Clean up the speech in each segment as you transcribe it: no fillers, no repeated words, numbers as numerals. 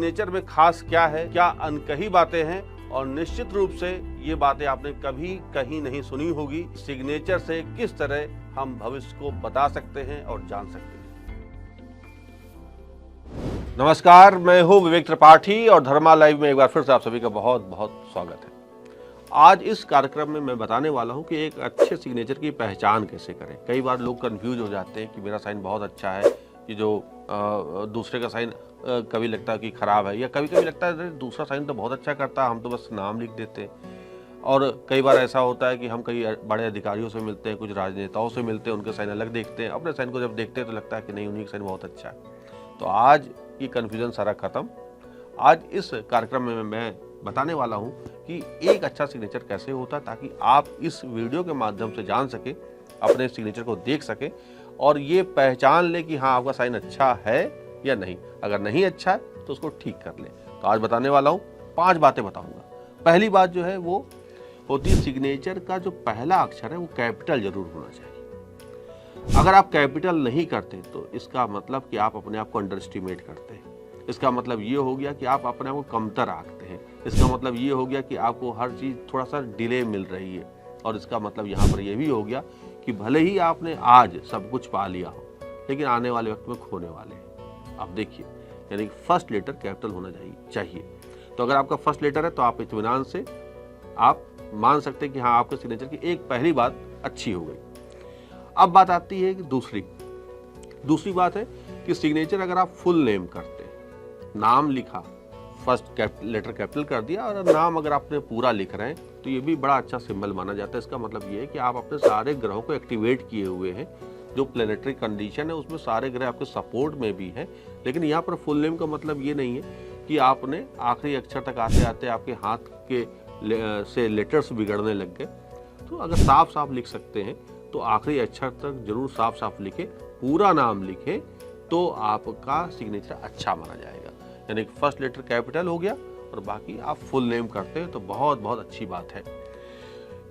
Signature में खास क्या है, क्या अनकही बातें हैं, और निश्चित रूप से ये बातें आपने कभी कहीं नहीं सुनी होगी। सिग्नेचर से किस तरह हम भविष्य को बता सकते हैं और जान सकते हैं। नमस्कार, मैं हूं विवेक त्रिपाठी और धर्मा लाइव में एक बार फिर से आप सभी का बहुत बहुत स्वागत है। आज इस कार्यक्रम में मैं बताने वाला हूं कि एक अच्छे सिग्नेचर की पहचान कैसे करें। कई बार लोग कंफ्यूज हो जाते हैं कि मेरा साइन बहुत अच्छा है, कि जो दूसरे का साइन कभी लगता है कि खराब है, या कभी कभी लगता है दूसरा साइन तो बहुत अच्छा करता है, हम तो बस नाम लिख देते हैं। और कई बार ऐसा होता है कि हम कई बड़े अधिकारियों से मिलते हैं, कुछ राजनेताओं से मिलते हैं, उनके साइन अलग देखते हैं, अपने साइन को जब देखते हैं तो लगता है कि नहीं, उन्हीं का साइन बहुत अच्छा है। तो आज ये कन्फ्यूजन सारा खत्म। आज इस कार्यक्रम में मैं बताने वाला हूं कि एक अच्छा सिग्नेचर कैसे होता है, ताकि आप इस वीडियो के माध्यम से जान सके, अपने सिग्नेचर को देख सके और ये पहचान ले कि हाँ, आपका साइन अच्छा है या नहीं। अगर नहीं अच्छा है तो उसको ठीक कर ले। तो आज बताने वाला हूँ, 5 बातें बताऊंगा। पहली बात जो है वो होती है, सिग्नेचर का जो पहला अक्षर है वो कैपिटल जरूर होना चाहिए। अगर आप कैपिटल नहीं करते तो इसका मतलब कि आप अपने आप को अंडर एस्टिमेट करते हैं। इसका मतलब ये हो गया कि आप अपने आप को कमतर आंकते हैं। इसका मतलब ये हो गया कि आपको हर चीज़ थोड़ा सा डिले मिल रही है। और इसका मतलब यहाँ पर यह भी हो गया कि भले ही आपने आज सब कुछ पा लिया हो, लेकिन आने वाले वक्त में खोने वाले हैं। आप देखिए, यानी कि फर्स्ट लेटर कैपिटल होना चाहिए। तो अगर आपका फर्स्ट लेटर है तो आप इत्मीनान से आप मान सकते हैं कि हाँ, आपके सिग्नेचर की एक पहली बात अच्छी हो गई। अब बात आती है कि दूसरी बात है कि सिग्नेचर अगर आप फुल नेम करते हैं, नाम लिखा, फर्स्ट लेटर कैपिटल कर दिया, और नाम अगर आपने पूरा लिख रहे हैं तो ये भी बड़ा अच्छा सिंबल माना जाता है। इसका मतलब ये है कि आप अपने सारे ग्रहों को एक्टिवेट किए हुए हैं। जो प्लेनेटरी कंडीशन है उसमें सारे ग्रह आपके सपोर्ट में भी हैं। लेकिन यहाँ पर फुल नेम का मतलब ये नहीं है कि आपने आखिरी अक्षर तक आते आते आपके हाथ के से लेटर्स बिगड़ने लग गए। तो अगर साफ साफ लिख सकते हैं तो आखिरी अक्षर तक जरूर साफ साफ लिखें, पूरा नाम लिखें, तो आपका सिग्नेचर अच्छा माना जाएगा। यानी कि फर्स्ट लेटर कैपिटल हो गया और बाकी आप फुल नेम करते हैं तो बहुत बहुत अच्छी बात है।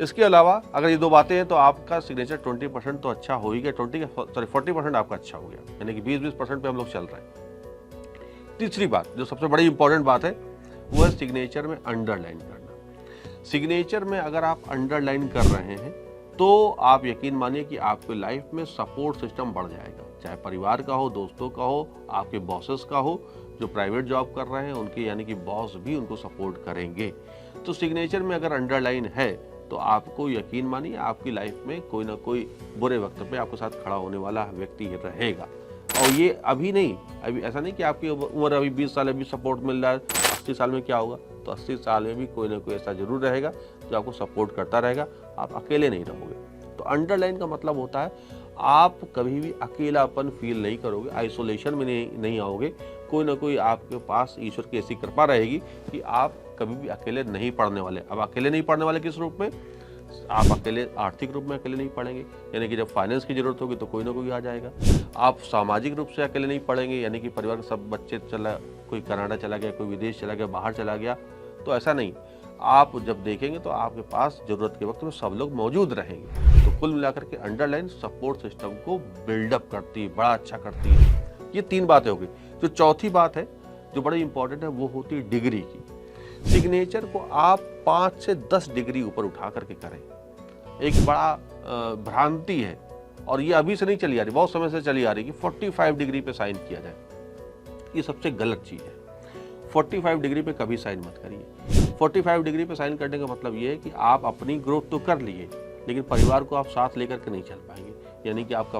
इसके अलावा अगर ये 2 बातें हैं तो आपका सिग्नेचर 20% तो अच्छा हो ही गया, 40% आपका अच्छा हो गया, यानी कि 20% पे हम लोग चल रहे हैं। तीसरी बात, जो सबसे बड़ी इंपॉर्टेंट बात है, वो है सिग्नेचर में अंडरलाइन करना। सिग्नेचर में अगर आप अंडरलाइन कर रहे हैं तो आप यकीन मानिए कि आपके लाइफ में सपोर्ट सिस्टम बढ़ जाएगा। चाहे परिवार का हो, दोस्तों का हो, आपके बॉसेस का हो, जो प्राइवेट जॉब कर रहे हैं उनके, यानी कि बॉस भी उनको सपोर्ट करेंगे। तो सिग्नेचर में अगर अंडरलाइन है तो आपको यकीन मानिए आपकी लाइफ में कोई ना कोई बुरे वक्त पे आपके साथ खड़ा होने वाला व्यक्ति रहेगा। और ये अभी नहीं, अभी ऐसा नहीं कि आपकी उम्र अभी 20 साल अभी सपोर्ट मिल रहा है, 80 साल में क्या होगा, तो 80 साल में भी कोई ना कोई ऐसा जरूर रहेगा जो आपको सपोर्ट करता रहेगा। आप अकेले नहीं रहोगे। तो अंडरलाइन का मतलब होता है आप कभी भी अकेलापन फील नहीं करोगे, आइसोलेशन में नहीं आओगे। कोई ना कोई आपके पास ईश्वर की ऐसी कृपा रहेगी कि आप कभी भी अकेले नहीं पढ़ने वाले। अब अकेले नहीं पढ़ने वाले किस रूप में? आप अकेले आर्थिक रूप में अकेले नहीं पढ़ेंगे, यानी कि जब फाइनेंस की जरूरत होगी तो कोई ना कोई आ जाएगा। आप सामाजिक रूप से अकेले नहीं पढ़ेंगे, यानी कि परिवार के सब बच्चे कोई कनाडा चला गया, कोई विदेश चला गया, बाहर चला गया, तो ऐसा नहीं। आप जब देखेंगे तो आपके पास जरूरत के वक्त में सब लोग मौजूद रहेंगे। तो कुल मिलाकर के अंडरलाइन सपोर्ट सिस्टम को बिल्डअप करती है, बड़ा अच्छा करती है। ये 3 बातें हो गई। जो चौथी बात है जो बड़ी इंपॉर्टेंट है वो होती है डिग्री की। सिग्नेचर को आप 5 से 10 डिग्री ऊपर उठा करके करें। एक बड़ा भ्रांति है, और ये अभी से नहीं चली आ रही, बहुत समय से चली आ रही, कि 45 डिग्री पे साइन किया जाए। ये सबसे गलत चीज़ है। 45 डिग्री पे कभी साइन मत करिए। 45 डिग्री पे साइन करने का मतलब ये है कि आप अपनी ग्रोथ तो कर लिए, लेकिन परिवार को आप साथ लेकर के नहीं चल पाएंगे। यानी कि आपका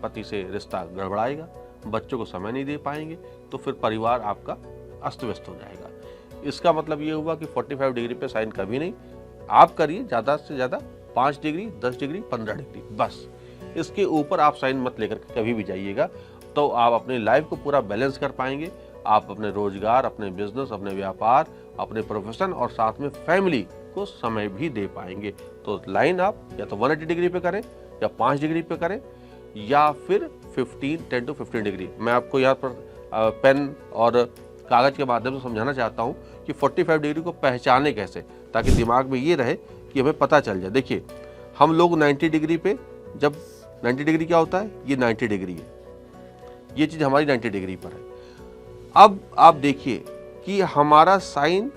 पति से रिश्ता गड़बड़ाएगा, बच्चों को समय नहीं दे पाएंगे, तो फिर परिवार आपका अस्त व्यस्त हो जाएगा। इसका मतलब ये हुआ कि 45 डिग्री पे साइन कभी नहीं। आप करिए ज़्यादा से ज़्यादा 5 डिग्री, 10 डिग्री, 15 डिग्री, बस। इसके ऊपर आप साइन मत लेकर के कभी भी जाइएगा। तो आप अपनी लाइफ को पूरा बैलेंस कर पाएंगे। आप अपने रोजगार, अपने बिजनेस, अपने व्यापार, अपने प्रोफेशन और साथ में फैमिली को समय भी दे पाएंगे। तो लाइन आप या तो 180 डिग्री पे करें, या 5 डिग्री पे करें, या फिर 10 to 15 डिग्री। मैं आपको यहाँ पर पेन और कागज के माध्यम से समझाना चाहता हूँ कि 45 डिग्री को पहचाने कैसे, ताकि दिमाग में ये रहे कि हमें पता चल जाए। देखिए, हम लोग 90 डिग्री पे, जब 90 डिग्री क्या होता है, ये 90 डिग्री है, ये चीज़ हमारी 90 डिग्री पर है। अब आप देखिए कि हमारा साइन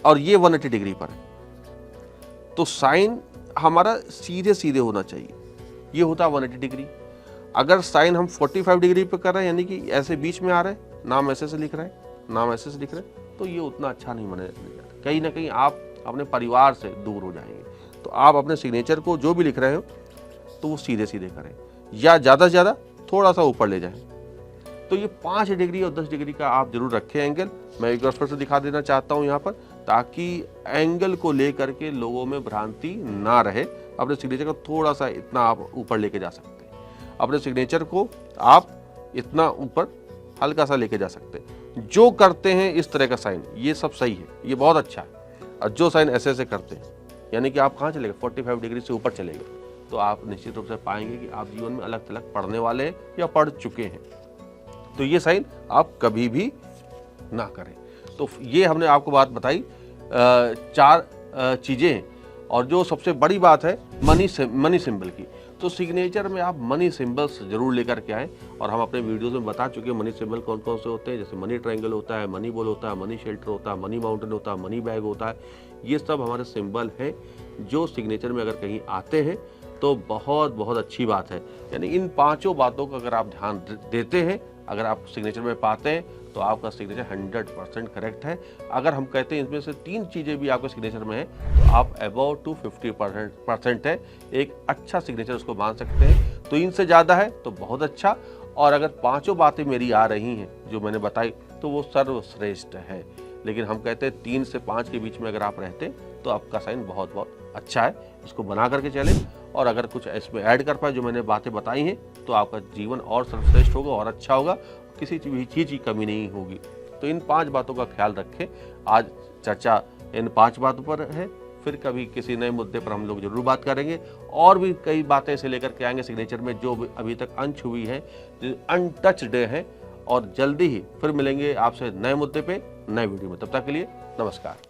और ये 180 डिग्री पर है, तो साइन हमारा सीधे सीधे होना चाहिए, ये होता है 180 डिग्री। अगर साइन हम 45 डिग्री पे कर रहे हैं, यानी कि ऐसे बीच में आ रहा है, नाम ऐसे से लिख रहे हैं, नाम ऐसे से लिख रहे हैं, तो ये उतना अच्छा नहीं माना जाता। कहीं ना कहीं आप अपने परिवार से दूर हो जाएंगे। तो आप अपने सिग्नेचर को जो भी लिख रहे हो तो वो सीधे सीधे करें, या ज़्यादा से ज़्यादा थोड़ा सा ऊपर ले जाएं। तो ये 5 डिग्री और 10 डिग्री का आप जरूर रखें एंगल। मैं एक बार फिर से दिखा देना चाहता हूँ यहाँ पर, ताकि एंगल को लेकर के लोगों में भ्रांति ना रहे। अपने सिग्नेचर को थोड़ा सा इतना आप ऊपर लेके जा सकते हैं, अपने सिग्नेचर को आप इतना ऊपर हल्का सा लेके जा सकते हैं। जो करते हैं इस तरह का साइन, ये सब सही है, ये बहुत अच्छा है। और जो साइन ऐसे ऐसे करते हैं, यानी कि आप कहाँ चले गए, 45 डिग्री से ऊपर चले गए, तो आप निश्चित रूप से पाएंगे कि आप जीवन में अलग थलग पढ़ने वाले हैं या पढ़ चुके हैं। तो ये साइन आप कभी भी ना करें। तो ये हमने आपको बात बताई, 4 चीज़ें। और जो सबसे बड़ी बात है मनी सिंबल की, तो सिग्नेचर में आप मनी सिंबल्स जरूर लेकर के आएँ। और हम अपने वीडियोस में बता चुके हैं मनी सिंबल कौन कौन से होते हैं, जैसे मनी ट्रायंगल होता है, मनी बॉल होता है, मनी शेल्टर होता है, मनी माउंटेन होता है, मनी बैग होता है। ये सब हमारे सिंबल हैं जो सिग्नेचर में अगर कहीं आते हैं तो बहुत बहुत अच्छी बात है। यानी इन 5 बातों का अगर आप ध्यान देते हैं, अगर आप सिग्नेचर में पाते हैं, तो आपका सिग्नेचर 100% करेक्ट है। अगर हम कहते हैं इसमें से 3 चीज़ें भी आपके सिग्नेचर में है, तो आप अबाउ टू 50% है, एक अच्छा सिग्नेचर उसको मान सकते हैं। तो इनसे ज़्यादा है तो बहुत अच्छा, और अगर 5 बातें मेरी आ रही हैं जो मैंने बताई, तो वो सर्वश्रेष्ठ है। लेकिन हम कहते हैं 3 से 5 के बीच में अगर आप रहते हैं तो आपका साइन बहुत बहुत अच्छा है। इसको बना करके चलें, और अगर कुछ इसमें ऐड कर पाए जो मैंने बातें बताई हैं, तो आपका जीवन और सर्वश्रेष्ठ होगा और अच्छा होगा, किसी भी चीज़ की कमी नहीं होगी। तो इन 5 बातों का ख्याल रखें। आज चर्चा इन 5 बातों पर है, फिर कभी किसी नए मुद्दे पर हम लोग जरूर बात करेंगे। और भी कई बातें ऐसे लेकर के आएंगे सिग्नेचर में जो अभी तक अनछुई है, जो अनटच्ड है। और जल्दी ही फिर मिलेंगे आपसे नए मुद्दे पे, नए वीडियो में। तब तक के लिए नमस्कार।